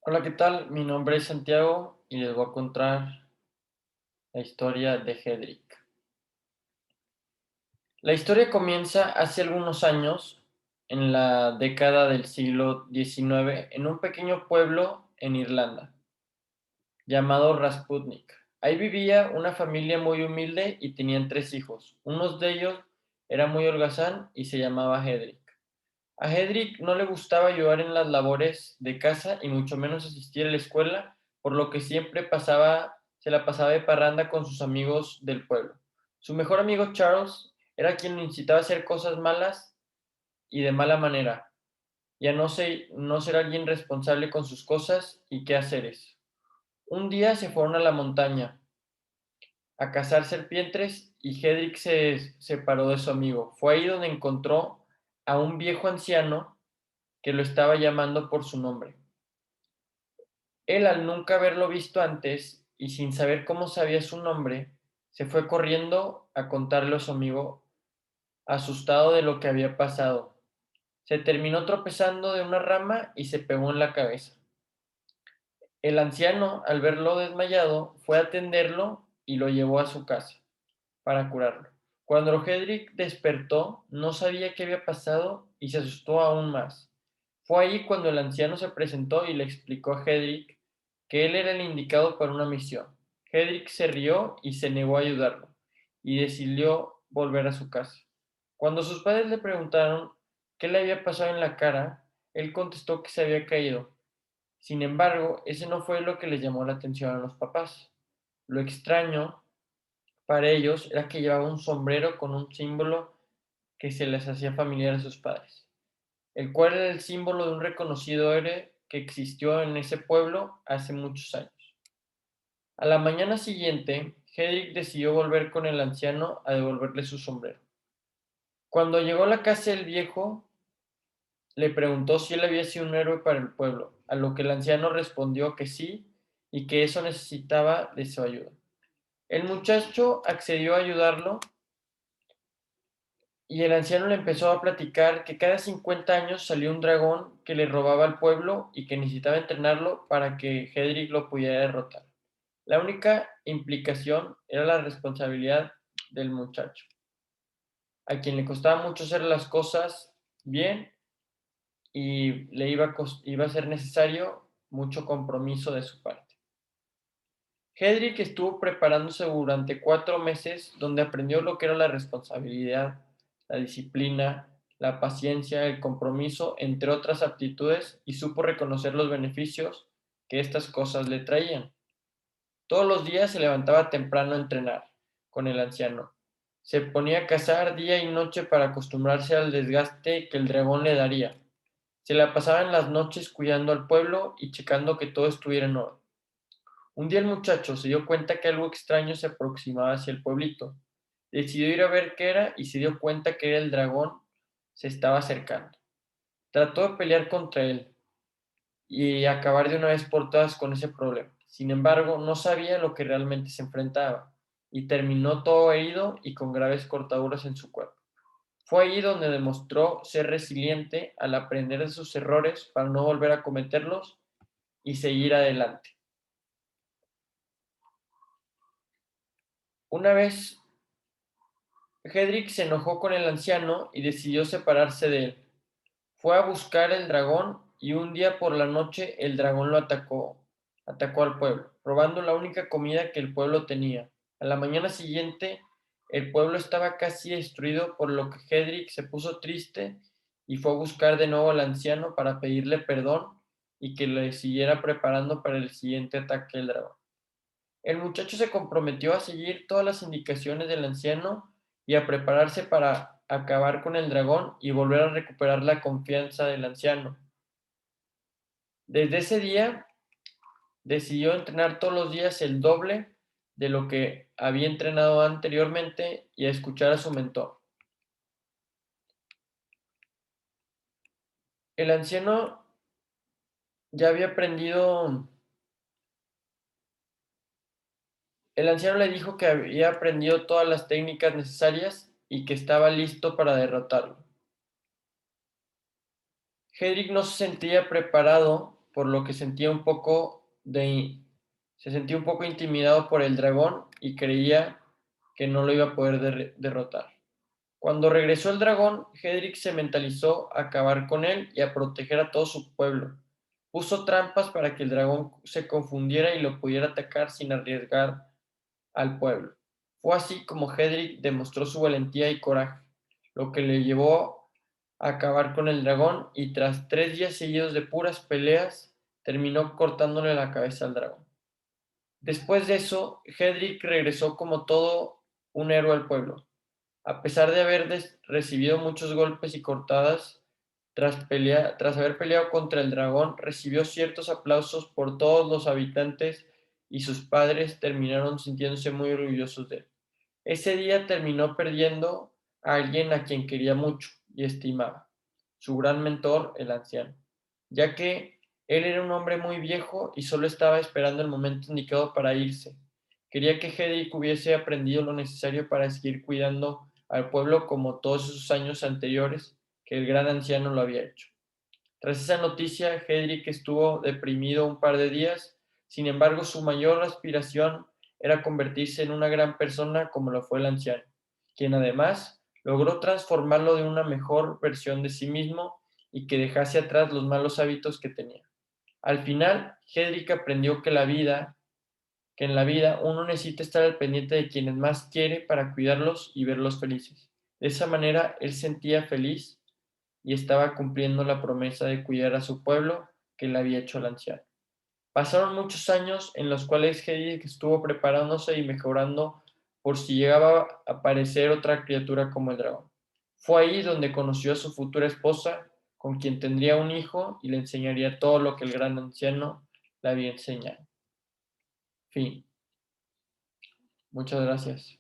Hola, ¿qué tal? Mi nombre es Santiago y les voy a contar la historia de Hedrick. La historia comienza hace algunos años, en la década del siglo XIX, en un pequeño pueblo en Irlanda, llamado Rasputnik. Ahí vivía una familia muy humilde y tenían tres hijos. Uno de ellos era muy holgazán y se llamaba Hedrick. A Hedrick no le gustaba ayudar en las labores de casa y mucho menos asistir a la escuela, por lo que se la pasaba de parranda con sus amigos del pueblo. Su mejor amigo Charles era quien lo incitaba a hacer cosas malas y de mala manera, y a no ser alguien responsable con sus cosas y quehaceres. Un día se fueron a la montaña a cazar serpientes y Hedrick se separó de su amigo. Fue ahí donde encontró a un viejo anciano que lo estaba llamando por su nombre. Él, al nunca haberlo visto antes y sin saber cómo sabía su nombre, se fue corriendo a contarle a su amigo, asustado de lo que había pasado. Se terminó tropezando de una rama y se pegó en la cabeza. El anciano, al verlo desmayado, fue a atenderlo y lo llevó a su casa para curarlo. Cuando Hedrick despertó, no sabía qué había pasado y se asustó aún más. Fue allí cuando el anciano se presentó y le explicó a Hedrick que él era el indicado para una misión. Hedrick se rió y se negó a ayudarlo, y decidió volver a su casa. Cuando sus padres le preguntaron qué le había pasado en la cara, él contestó que se había caído. Sin embargo, ese no fue lo que les llamó la atención a los papás. Lo extraño para ellos era que llevaba un sombrero con un símbolo que se les hacía familiar a sus padres, el cual era el símbolo de un reconocido héroe que existió en ese pueblo hace muchos años. A la mañana siguiente, Hedrick decidió volver con el anciano a devolverle su sombrero. Cuando llegó a la casa del viejo, le preguntó si él había sido un héroe para el pueblo, a lo que el anciano respondió que sí y que eso necesitaba de su ayuda. El muchacho accedió a ayudarlo y el anciano le empezó a platicar que cada 50 años salía un dragón que le robaba al pueblo y que necesitaba entrenarlo para que Hedrick lo pudiera derrotar. La única implicación era la responsabilidad del muchacho, a quien le costaba mucho hacer las cosas bien y iba a ser necesario mucho compromiso de su parte. Hedrick estuvo preparándose durante 4 meses, donde aprendió lo que era la responsabilidad, la disciplina, la paciencia, el compromiso, entre otras aptitudes, y supo reconocer los beneficios que estas cosas le traían. Todos los días se levantaba temprano a entrenar con el anciano. Se ponía a cazar día y noche para acostumbrarse al desgaste que el dragón le daría. Se la pasaba en las noches cuidando al pueblo y checando que todo estuviera en orden. Un día el muchacho se dio cuenta que algo extraño se aproximaba hacia el pueblito. Decidió ir a ver qué era y se dio cuenta que era el dragón se estaba acercando. Trató de pelear contra él y acabar de una vez por todas con ese problema. Sin embargo, no sabía lo que realmente se enfrentaba y terminó todo herido y con graves cortaduras en su cuerpo. Fue allí donde demostró ser resiliente al aprender de sus errores para no volver a cometerlos y seguir adelante. Una vez Hedrick se enojó con el anciano y decidió separarse de él. Fue a buscar el dragón y un día por la noche el dragón lo atacó al pueblo, robando la única comida que el pueblo tenía. A la mañana siguiente el pueblo estaba casi destruido, por lo que Hedrick se puso triste y fue a buscar de nuevo al anciano para pedirle perdón y que le siguiera preparando para el siguiente ataque del dragón. El muchacho se comprometió a seguir todas las indicaciones del anciano y a prepararse para acabar con el dragón y volver a recuperar la confianza del anciano. Desde ese día decidió entrenar todos los días el doble de lo que había entrenado anteriormente y a escuchar a su mentor. El anciano ya había aprendido, el anciano le dijo que había aprendido todas las técnicas necesarias y que estaba listo para derrotarlo. Hedrick no se sentía preparado por lo que se sentía un poco intimidado por el dragón y creía que no lo iba a poder derrotar. Cuando regresó el dragón, Hedrick se mentalizó a acabar con él y a proteger a todo su pueblo. Puso trampas para que el dragón se confundiera y lo pudiera atacar sin arriesgar al pueblo. Fue así como Hedrick demostró su valentía y coraje, lo que le llevó a acabar con el dragón y tras 3 días seguidos de puras peleas, terminó cortándole la cabeza al dragón. Después de eso, Hedrick regresó como todo un héroe al pueblo. A pesar de haber recibido muchos golpes y cortadas, tras haber peleado contra el dragón, recibió ciertos aplausos por todos los habitantes y sus padres terminaron sintiéndose muy orgullosos de él. Ese día terminó perdiendo a alguien a quien quería mucho y estimaba, su gran mentor, el anciano, ya que él era un hombre muy viejo y solo estaba esperando el momento indicado para irse. Quería que Hedrick hubiese aprendido lo necesario para seguir cuidando al pueblo como todos esos años anteriores que el gran anciano lo había hecho. Tras esa noticia, Hedrick estuvo deprimido un par de días, sin embargo, su mayor aspiración era convertirse en una gran persona como lo fue el anciano, quien además logró transformarlo de una mejor versión de sí mismo y que dejase atrás los malos hábitos que tenía. Al final, Hedrick aprendió que en la vida uno necesita estar al pendiente de quienes más quiere para cuidarlos y verlos felices. De esa manera, él sentía feliz y estaba cumpliendo la promesa de cuidar a su pueblo que le había hecho el anciano. Pasaron muchos años en los cuales Hedrick estuvo preparándose y mejorando por si llegaba a aparecer otra criatura como el dragón. Fue ahí donde conoció a su futura esposa, con quien tendría un hijo y le enseñaría todo lo que el gran anciano le había enseñado. Fin. Muchas gracias.